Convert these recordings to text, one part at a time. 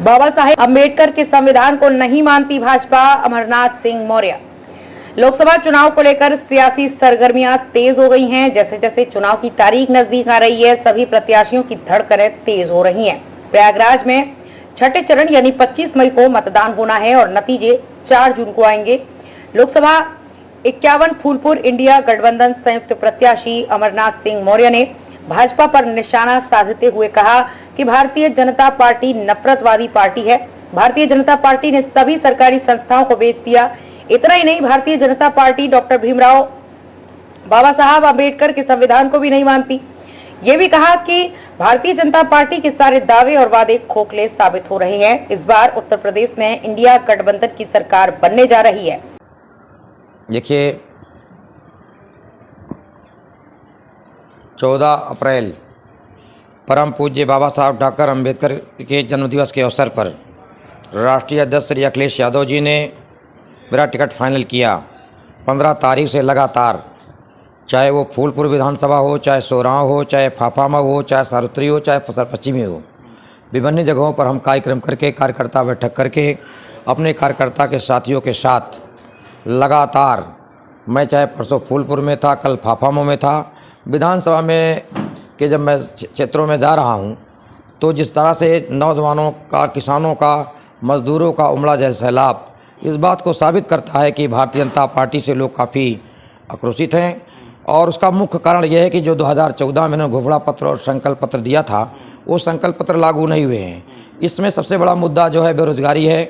बाबा साहेब अम्बेडकर के संविधान को नहीं मानती भाजपा, अमरनाथ सिंह मौर्य। लोकसभा चुनाव को लेकर सियासी सरगर्मियां तेज हो गई हैं। जैसे जैसे चुनाव की तारीख नजदीक आ रही है, सभी प्रत्याशियों की धड़कनें तेज हो रही हैं। प्रयागराज में छठे चरण यानी 25 मई को मतदान होना है और नतीजे 4 जून को आएंगे। लोकसभा 51 फूलपुर इंडिया गठबंधन संयुक्त प्रत्याशी अमरनाथ सिंह मौर्य ने भाजपा पर निशाना साधते हुए कहा कि भारतीय जनता पार्टी नफरतवादी पार्टी है। भारतीय जनता पार्टी ने सभी सरकारी संस्थाओं को बेच दिया। इतना ही नहीं, भारतीय जनता पार्टी डॉक्टर भीमराव बाबा साहब अम्बेडकर के संविधान को भी नहीं मानती। ये भी कहा कि भारतीय जनता पार्टी के सारे दावे और वादे खोखले साबित हो रहे हैं। इस बार उत्तर प्रदेश में इंडिया गठबंधन की सरकार बनने जा रही है। देखिए, 14 अप्रैल परम पूज्य बाबा साहब डॉक्टर अम्बेडकर के जन्मदिवस के अवसर पर राष्ट्रीय अध्यक्ष श्री अखिलेश यादव जी ने मेरा टिकट फाइनल किया। 15 तारीख से लगातार, चाहे वो फूलपुर विधानसभा हो, चाहे सोराव हो, चाहे फाफामा हो, चाहे सारुत्री हो, चाहे फसर पश्चिमी हो, विभिन्न जगहों पर हम कार्यक्रम करके, कार्यकर्ता बैठक करके अपने कार्यकर्ता के साथियों के साथ लगातार, मैं चाहे परसों फूलपुर में था, कल फाफामा में था, विधानसभा में कि जब मैं क्षेत्रों में जा रहा हूं, तो जिस तरह से नौजवानों का, किसानों का, मजदूरों का उमड़ा जैसा सैलाब इस बात को साबित करता है कि भारतीय जनता पार्टी से लोग काफ़ी आक्रोशित हैं। और उसका मुख्य कारण यह है कि जो 2014 में घोषणा पत्र और संकल्प पत्र दिया था, वो संकल्प पत्र लागू नहीं हुए हैं। इसमें सबसे बड़ा मुद्दा जो है बेरोजगारी है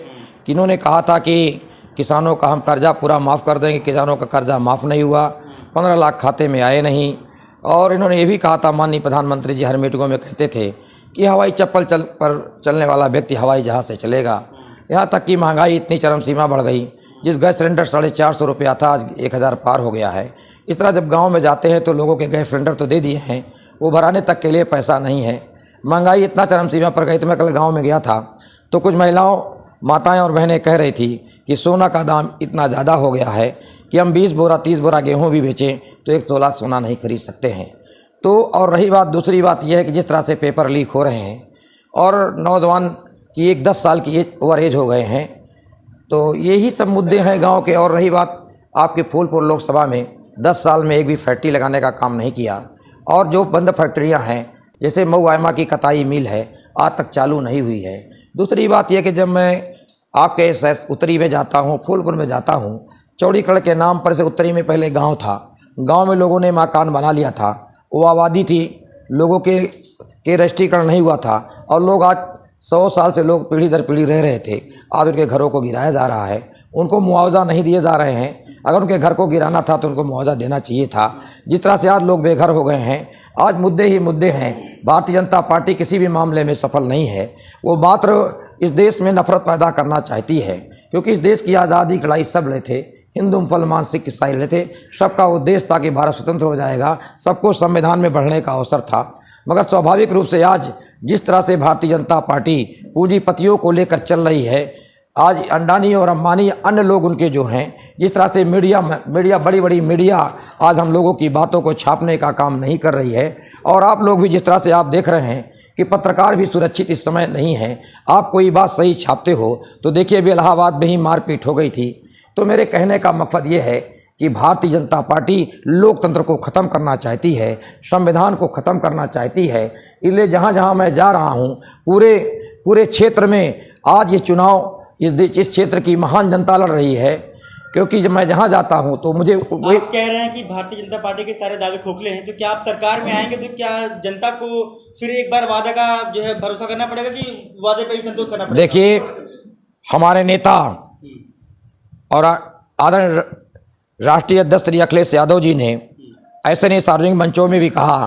कि इन्होंने कहा था कि किसानों का हम कर्जा पूरा माफ़ कर देंगे। किसानों का कर्जा माफ़ नहीं हुआ, 15 लाख खाते में आए नहीं। और इन्होंने ये भी कहा था, माननीय प्रधानमंत्री जी हर मीटिंगों में कहते थे कि हवाई चप्पल पर चलने वाला व्यक्ति हवाई जहाज़ से चलेगा। यहाँ तक कि महंगाई इतनी चरम सीमा बढ़ गई, जिस गैस सिलेंडर 450 रुपया था, आज 1000 पार हो गया है। इस तरह जब गांव में जाते हैं तो लोगों के गैस सिलेंडर तो दे दिए हैं, वो भराने तक के लिए पैसा नहीं है। महंगाई इतना चरम सीमा पर गई। तो मैं कल गाँव में गया था तो कुछ महिलाओं, माताएँ और बहनें कह रही थी कि सोना का दाम इतना ज़्यादा हो गया है कि हम 20 बोरा 30 बोरा गेहूँ भी बेचें तो 1 तोला सोना नहीं खरीद सकते हैं। तो और रही बात, दूसरी बात यह है कि जिस तरह से पेपर लीक हो रहे हैं और नौजवान की 10 साल की ओवर एज हो गए हैं, तो यही सब मुद्दे हैं गांव के। और रही बात, आपके फूलपुर लोकसभा में 10 साल में एक भी फैक्ट्री लगाने का काम नहीं किया। और जो बंद फैक्ट्रियां हैं, जैसे मऊ आयमा की कताई मिल है, आज तक चालू नहीं हुई है। दूसरी बात यह कि जब मैं आपके उत्तरी में जाता हूँ, फूलपुर में जाता हूँ, चौड़ीकड़ के नाम पर से उत्तरी में पहले गाँव था। गाँव में लोगों ने मकान बना लिया था, वो आबादी थी, लोगों के रजिस्ट्रीकरण नहीं हुआ था। और लोग आज 100 साल से लोग पीढ़ी दर पीढ़ी रह रहे थे, आज उनके घरों को गिराया जा रहा है, उनको मुआवजा नहीं दिए जा रहे हैं। अगर उनके घर को गिराना था तो उनको मुआवजा देना चाहिए था। जिस तरह से आज लोग बेघर हो गए हैं, आज मुद्दे ही मुद्दे हैं। भारतीय जनता पार्टी किसी भी मामले में सफल नहीं है। वो मात्र इस देश में नफरत पैदा करना चाहती है, क्योंकि इस देश की आज़ादी की लड़ाई सब लड़े थे, हिंदू मुसलमान सिख ईसाई लड़े थे। सबका उद्देश्य था कि भारत स्वतंत्र हो जाएगा, सबको संविधान में बढ़ने का अवसर था। मगर स्वाभाविक रूप से आज जिस तरह से भारतीय जनता पार्टी पूंजीपतियों को लेकर चल रही है, आज अंडानी और अंबानी अन्य लोग उनके जो हैं, जिस तरह से मीडिया बड़ी बड़ी मीडिया आज हम लोगों की बातों को छापने का काम नहीं कर रही है। और आप लोग भी जिस तरह से आप देख रहे हैं कि पत्रकार भी सुरक्षित इस समय नहीं है। आप कोई बात सही छापते हो तो देखिए, अभी इलाहाबाद में ही मारपीट हो गई थी। तो मेरे कहने का मकसद ये है कि भारतीय जनता पार्टी लोकतंत्र को ख़त्म करना चाहती है, संविधान को ख़त्म करना चाहती है। इसलिए जहाँ जहाँ मैं जा रहा हूँ, पूरे क्षेत्र में आज ये चुनाव इस क्षेत्र की महान जनता लड़ रही है। क्योंकि जब मैं जहाँ जाता हूँ तो मुझे आप कह रहे हैं कि भारतीय जनता पार्टी के सारे दावे खोखले हैं, तो क्या आप सरकार में आएंगे तो क्या जनता को फिर एक बार वादे का जो है भरोसा करना पड़ेगा कि वादे पे ही संतोष करना पड़ेगा? देखिए, हमारे नेता और आदरणीय राष्ट्रीय अध्यक्ष श्री अखिलेश यादव जी ने ऐसे नहीं सार्वजनिक मंचों में भी कहा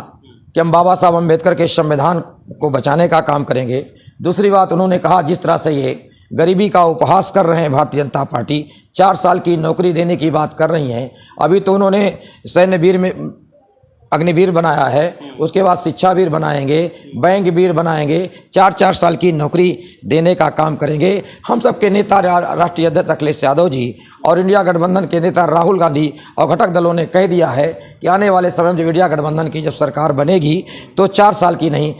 कि हम बाबा साहब अम्बेडकर के संविधान को बचाने का काम करेंगे। दूसरी बात, उन्होंने कहा जिस तरह से ये गरीबी का उपहास कर रहे हैं भारतीय जनता पार्टी, 4 साल की नौकरी देने की बात कर रही हैं। अभी तो उन्होंने सैन्यवीर में अग्निवीर बनाया है, उसके बाद शिक्षा वीर बनाएंगे, बैंक वीर बनाएंगे, 4-4 साल की नौकरी देने का काम करेंगे। हम सबके नेता राष्ट्रीय अध्यक्ष अखिलेश यादव जी और इंडिया गठबंधन के नेता राहुल गांधी और घटक दलों ने कह दिया है कि आने वाले समय में जब इंडिया गठबंधन की जब सरकार बनेगी तो 4 साल की नहीं